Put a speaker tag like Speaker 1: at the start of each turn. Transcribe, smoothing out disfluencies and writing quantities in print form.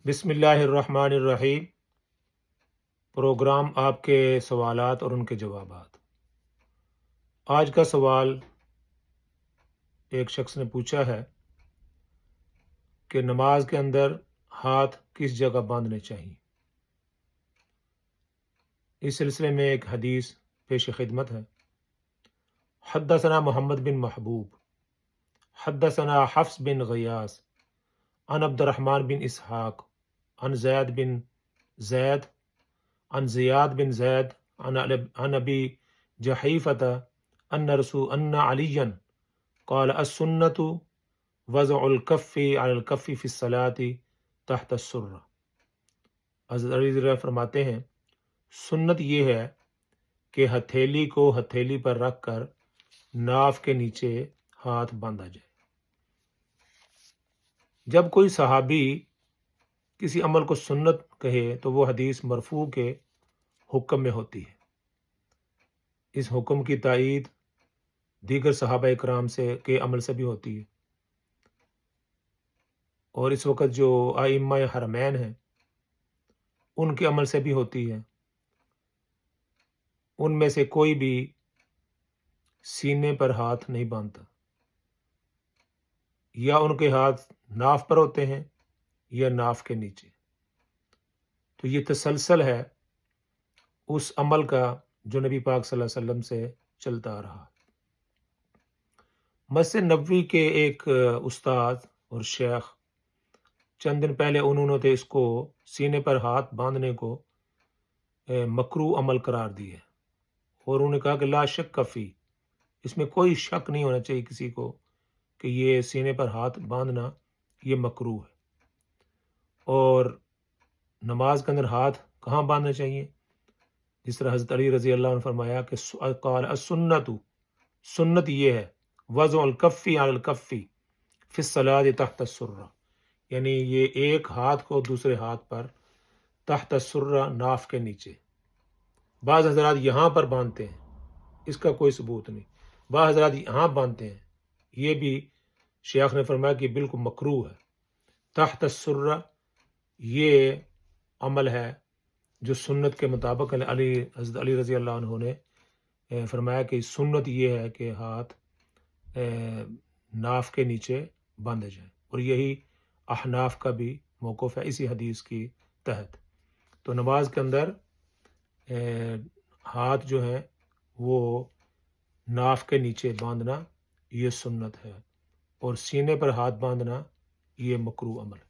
Speaker 1: بسم اللہ الرحمن الرحیم۔ پروگرام آپ کے سوالات اور ان کے جوابات۔ آج کا سوال ایک شخص نے پوچھا ہے کہ نماز کے اندر ہاتھ کس جگہ باندھنے چاہیے۔ اس سلسلے میں ایک حدیث پیش خدمت ہے۔ حدثنا محمد بن محبوب حدثنا حفص بن غیاث عن عبد الرحمن بن اسحاق عن زید بن زید عن زیاد بن زید عن ابی جحیفۃ ان علیا قال السنۃ وضع الکف علی الکف فی الصلاۃ تحت السرہ۔ حضرت علی رضی اللہ فرماتے ہیں سنت یہ ہے کہ ہتھیلی کو ہتھیلی پر رکھ کر ناف کے نیچے ہاتھ باندھا جائے۔ جب کوئی صحابی کسی عمل کو سنت کہے تو وہ حدیث مرفوع کے حکم میں ہوتی ہے۔ اس حکم کی تائید دیگر صحابہ اکرام کے عمل سے بھی ہوتی ہے، اور اس وقت جو ائمہ حرمین ہیں ان کے عمل سے بھی ہوتی ہے۔ ان میں سے کوئی بھی سینے پر ہاتھ نہیں باندھتا، یا ان کے ہاتھ ناف پر ہوتے ہیں یا ناف کے نیچے۔ تو یہ تسلسل ہے اس عمل کا جو نبی پاک صلی اللہ علیہ وسلم سے چلتا آ رہا۔ مسجد نبوی کے ایک استاد اور شیخ چند دن پہلے انہوں نے اس کو سینے پر ہاتھ باندھنے کو مکروہ عمل قرار دیا، اور انہوں نے کہا کہ لا شک فی، اس میں کوئی شک نہیں ہونا چاہیے کسی کو کہ یہ سینے پر ہاتھ باندھنا یہ مکروہ ہے۔ اور نماز کے اندر ہاتھ کہاں باندھنے چاہیے؟ جس طرح حضرت علی رضی اللہ عنہ فرمایا کہ قال السنۃ، سنت یہ ہے وضع الکف علی الکف فی الصلاۃ تحت السرہ، یعنی یہ ایک ہاتھ کو دوسرے ہاتھ پر تحت السرہ، ناف کے نیچے۔ بعض حضرات یہاں پر باندھتے ہیں، اس کا کوئی ثبوت نہیں۔ بعض حضرات یہاں باندھتے ہیں، یہ بھی شیخ نے فرمایا کہ بالکل مکروہ ہے۔ تحت السرہ یہ عمل ہے جو سنت کے مطابق حضرت علی رضی اللہ عنہ نے فرمایا کہ سنت یہ ہے کہ ہاتھ ناف کے نیچے باندھے جائیں، اور یہی احناف کا بھی موقف ہے اسی حدیث کی تحت۔ تو نماز کے اندر ہاتھ جو ہیں وہ ناف کے نیچے باندھنا یہ سنت ہے، اور سینے پر ہاتھ باندھنا یہ مکروہ عمل ہے۔